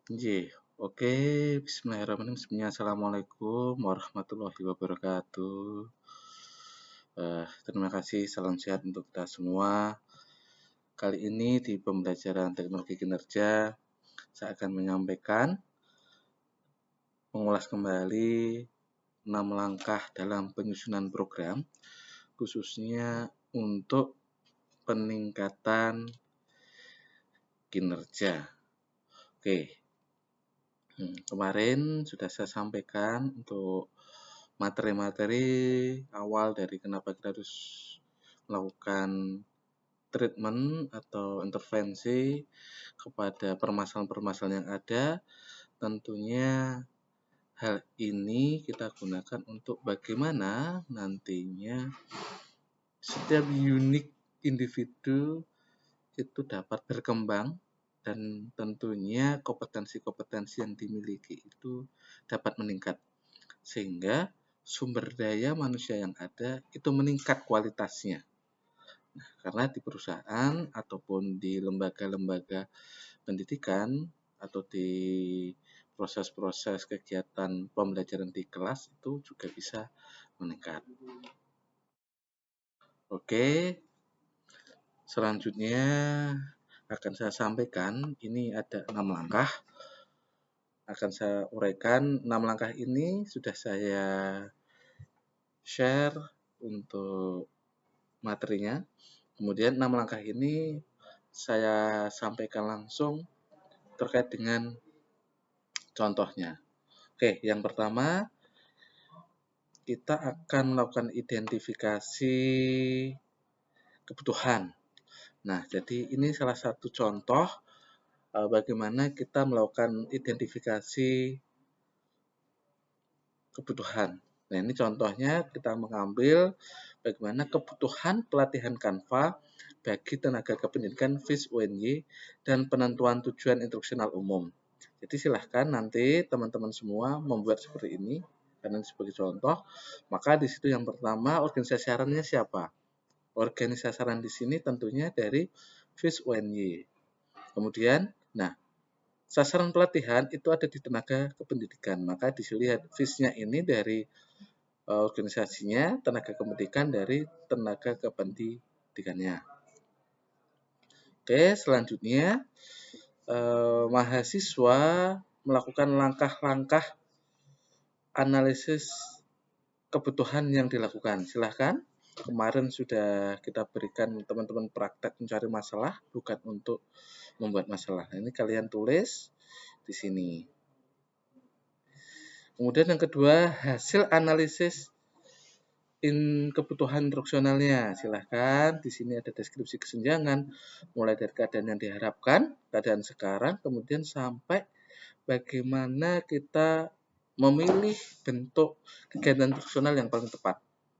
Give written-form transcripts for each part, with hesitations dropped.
Nggih, oke. Bismillahirrahmanirrahim. Assalamualaikum warahmatullahi wabarakatuh. Terima kasih, salam sehat untuk kita semua. Kali ini di pembelajaran teknologi kinerja, saya akan mengulas kembali 6 langkah dalam penyusunan program, khususnya untuk peningkatan kinerja. Oke. Kemarin sudah saya sampaikan untuk materi-materi awal dari kenapa kita harus melakukan treatment atau intervensi kepada permasalahan-permasalahan yang ada. Tentunya hal ini kita gunakan untuk bagaimana nantinya setiap unik individu itu dapat berkembang dan tentunya kompetensi-kompetensi yang dimiliki itu dapat meningkat. Sehingga sumber daya manusia yang ada itu meningkat kualitasnya. Nah, karena di perusahaan ataupun di lembaga-lembaga pendidikan atau di proses-proses kegiatan pembelajaran di kelas itu juga bisa meningkat. Oke, selanjutnya akan saya sampaikan, ini ada 6 langkah. Akan saya uraikan, 6 langkah ini sudah saya share untuk materinya. Kemudian 6 langkah ini saya sampaikan langsung terkait dengan contohnya. Oke, yang pertama kita akan melakukan identifikasi kebutuhan. Nah, jadi ini salah satu contoh bagaimana kita melakukan identifikasi kebutuhan. Nah, ini contohnya kita mengambil bagaimana kebutuhan pelatihan Canva bagi tenaga kependidikan FIS UNY dan penentuan tujuan instruksional umum. Jadi silahkan nanti teman-teman semua membuat seperti ini karena sebagai contoh. Maka di situ yang pertama organisasi sasarannya siapa? Organisasi sasaran di sini tentunya dari FIS UNY. Kemudian, nah sasaran pelatihan itu ada di tenaga kependidikan. Maka dilihat FIS-nya ini dari organisasinya, tenaga kependidikan dari tenaga kependidikannya. Oke, selanjutnya mahasiswa melakukan langkah-langkah analisis kebutuhan yang dilakukan. Silahkan, kemarin sudah kita berikan teman-teman praktek mencari masalah, bukan untuk membuat masalah. Nah, ini kalian tulis di sini. Kemudian yang kedua, hasil analisis kebutuhan instruksionalnya. Silahkan, di sini ada deskripsi kesenjangan, mulai dari keadaan yang diharapkan, keadaan sekarang, kemudian sampai bagaimana kita memilih bentuk kegiatan instruksional yang paling tepat.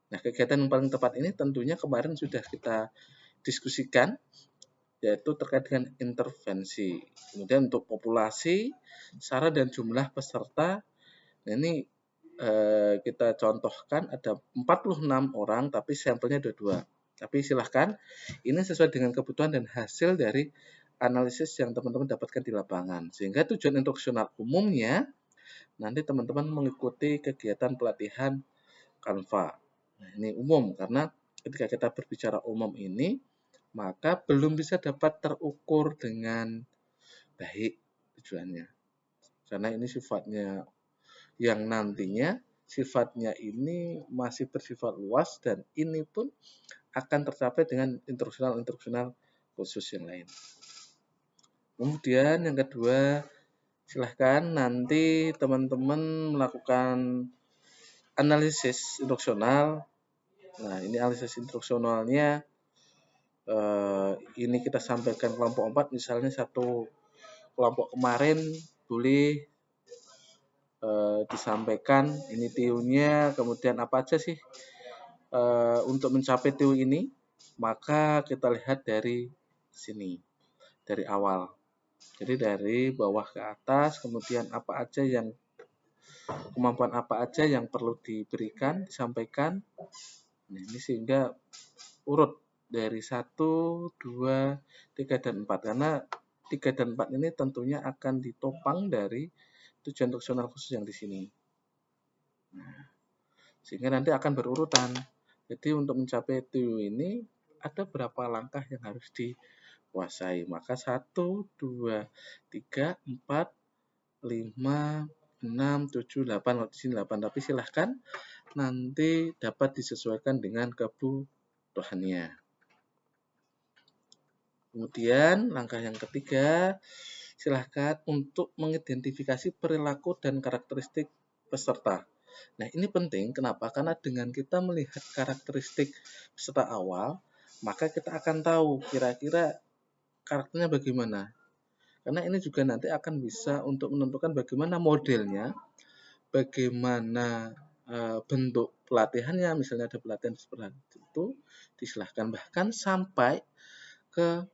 Nah, kegiatan yang paling tepat ini tentunya kemarin sudah kita diskusikan, yaitu terkait dengan intervensi. Kemudian untuk populasi, syarat dan jumlah peserta, nah ini kita contohkan ada 46 orang, tapi sampelnya ada 2. Tapi silahkan, ini sesuai dengan kebutuhan dan hasil dari analisis yang teman-teman dapatkan di lapangan. Sehingga tujuan instruksional umumnya, nanti teman-teman mengikuti kegiatan pelatihan Canva. Nah, ini umum, karena ketika kita berbicara umum ini, maka belum bisa dapat terukur dengan baik tujuannya. Karena ini sifatnya yang nantinya sifatnya ini masih bersifat luas dan ini pun akan tercapai dengan instruksional khusus yang lain. Kemudian yang kedua, silahkan nanti teman-teman melakukan analisis instruksional. Nah, ini analisis instruksionalnya ini kita sampaikan kelompok 4, misalnya satu kelompok kemarin boleh disampaikan ini TU-nya, kemudian apa aja sih untuk mencapai TU ini, maka kita lihat dari sini, dari awal. Jadi dari bawah ke atas, kemudian apa aja yang kemampuan apa aja yang perlu diberikan, disampaikan. Nah, ini sehingga urut dari 1, 2, 3, dan 4. Karena 3 dan 4 ini tentunya akan ditopang dari tujuan instruksional khusus yang di sini. Nah, sehingga nanti akan berurutan. Jadi untuk mencapai TU ini ada berapa langkah yang harus dikuasai. Maka 1, 2, 3, 4, 5, 6, 7, 8, di sini 8. Tapi silahkan nanti dapat disesuaikan dengan kebutuhannya. Kemudian langkah yang ketiga, silahkan untuk mengidentifikasi perilaku dan karakteristik peserta. Nah, ini penting. Kenapa? Karena dengan kita melihat karakteristik peserta awal, maka kita akan tahu kira-kira karakternya bagaimana. Karena ini juga nanti akan bisa untuk menentukan bagaimana modelnya, bagaimana bentuk pelatihannya, misalnya ada pelatihan seperti itu, disilahkan bahkan sampai ke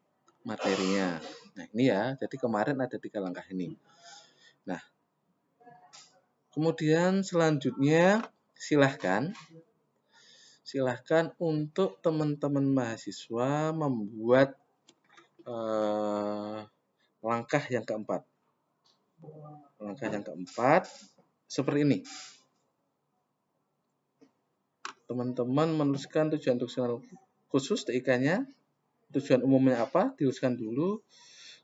materinya. Nah, ini ya, jadi kemarin ada 3 langkah ini. Nah, kemudian selanjutnya silahkan untuk teman-teman mahasiswa membuat langkah yang keempat. Langkah yang keempat seperti ini. Teman-teman menuliskan tujuan instruksional khusus TIK-nya, tujuan umumnya apa, dituliskan dulu.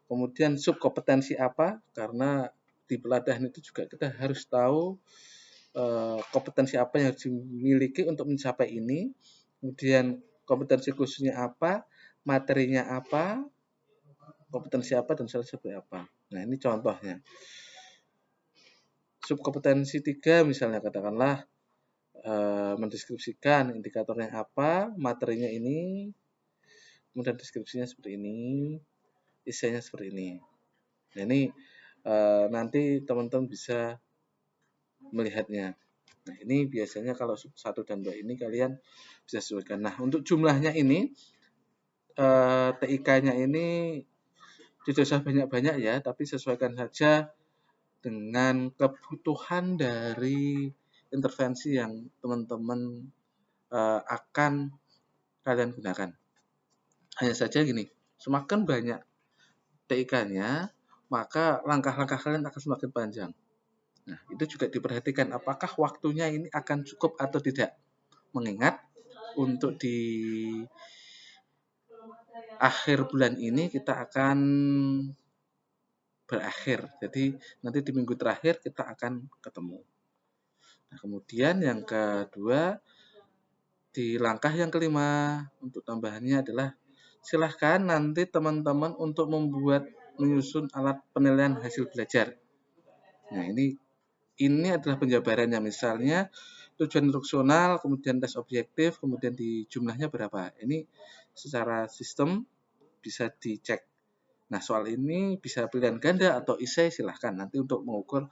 Kemudian subkompetensi apa, karena di pelatihan itu juga kita harus tahu kompetensi apa yang dimiliki untuk mencapai ini. Kemudian kompetensi khususnya apa, materinya apa, kompetensi apa, dan seperti apa. Nah, ini contohnya. Subkompetensi 3 misalnya katakanlah mendeskripsikan indikatornya apa, materinya ini, kemudian deskripsinya seperti ini, isinya seperti ini. Nah, ini nanti teman-teman bisa melihatnya. Nah, ini biasanya kalau sub 1 dan 2 ini kalian bisa sesuaikan. Nah, untuk jumlahnya ini TIK-nya ini tidak usah banyak-banyak ya, tapi sesuaikan saja dengan kebutuhan dari intervensi yang teman-teman akan kalian gunakan. Hanya saja gini, semakin banyak TIK-nya, maka langkah-langkah kalian akan semakin panjang. Nah, itu juga diperhatikan apakah waktunya ini akan cukup atau tidak. Mengingat untuk di akhir bulan ini kita akan berakhir. Jadi nanti di minggu terakhir kita akan ketemu. Nah, kemudian yang kedua, di langkah yang kelima, untuk tambahannya adalah silahkan nanti teman-teman untuk menyusun alat penilaian hasil belajar. Nah, ini adalah penjabarannya, misalnya tujuan instruksional, kemudian tes objektif, kemudian di jumlahnya berapa. Ini secara sistem bisa dicek. Nah, soal ini bisa pilihan ganda atau isai, silahkan nanti untuk mengukur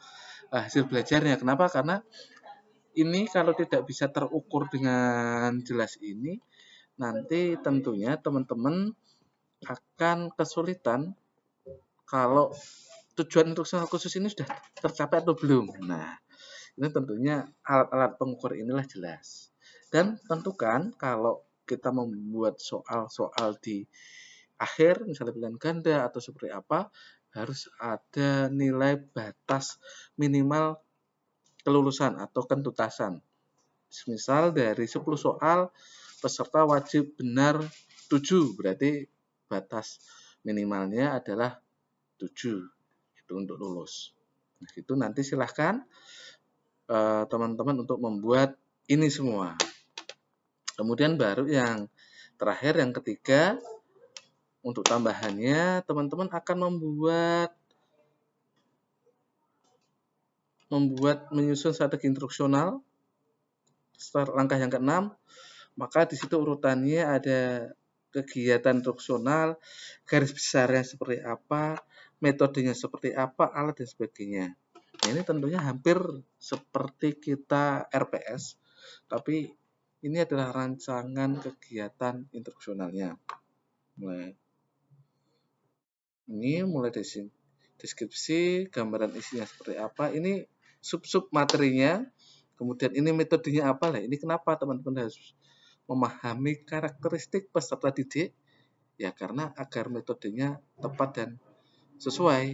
hasil belajarnya. Kenapa? Karena ini kalau tidak bisa terukur dengan jelas ini, nanti tentunya teman-teman akan kesulitan kalau tujuan instruksional khusus ini sudah tercapai atau belum. Nah, ini tentunya alat-alat pengukur inilah jelas. Dan tentukan kalau kita membuat soal-soal di akhir, misalnya pilihan ganda atau seperti apa, harus ada nilai batas minimal kelulusan atau kentuntasan. Misal dari 10 soal, peserta wajib benar 7, berarti batas minimalnya adalah 7. Itu untuk lulus. Nah, itu nanti silahkan teman-teman untuk membuat ini semua. Kemudian baru yang terakhir, yang ketiga, untuk tambahannya teman-teman akan menyusun strategi instruksional. Langkah yang keenam, maka di situ urutannya ada kegiatan instruksional, garis besarnya seperti apa, metodenya seperti apa, alat dan sebagainya. Nah, ini tentunya hampir seperti kita RPS, tapi ini adalah rancangan kegiatan instruksionalnya. Mulai dari deskripsi, gambaran isinya seperti apa, ini sub-sub materinya, kemudian ini metodenya apa lah. Ini kenapa teman-teman harus memahami karakteristik peserta didik? Ya karena agar metodenya tepat dan sesuai.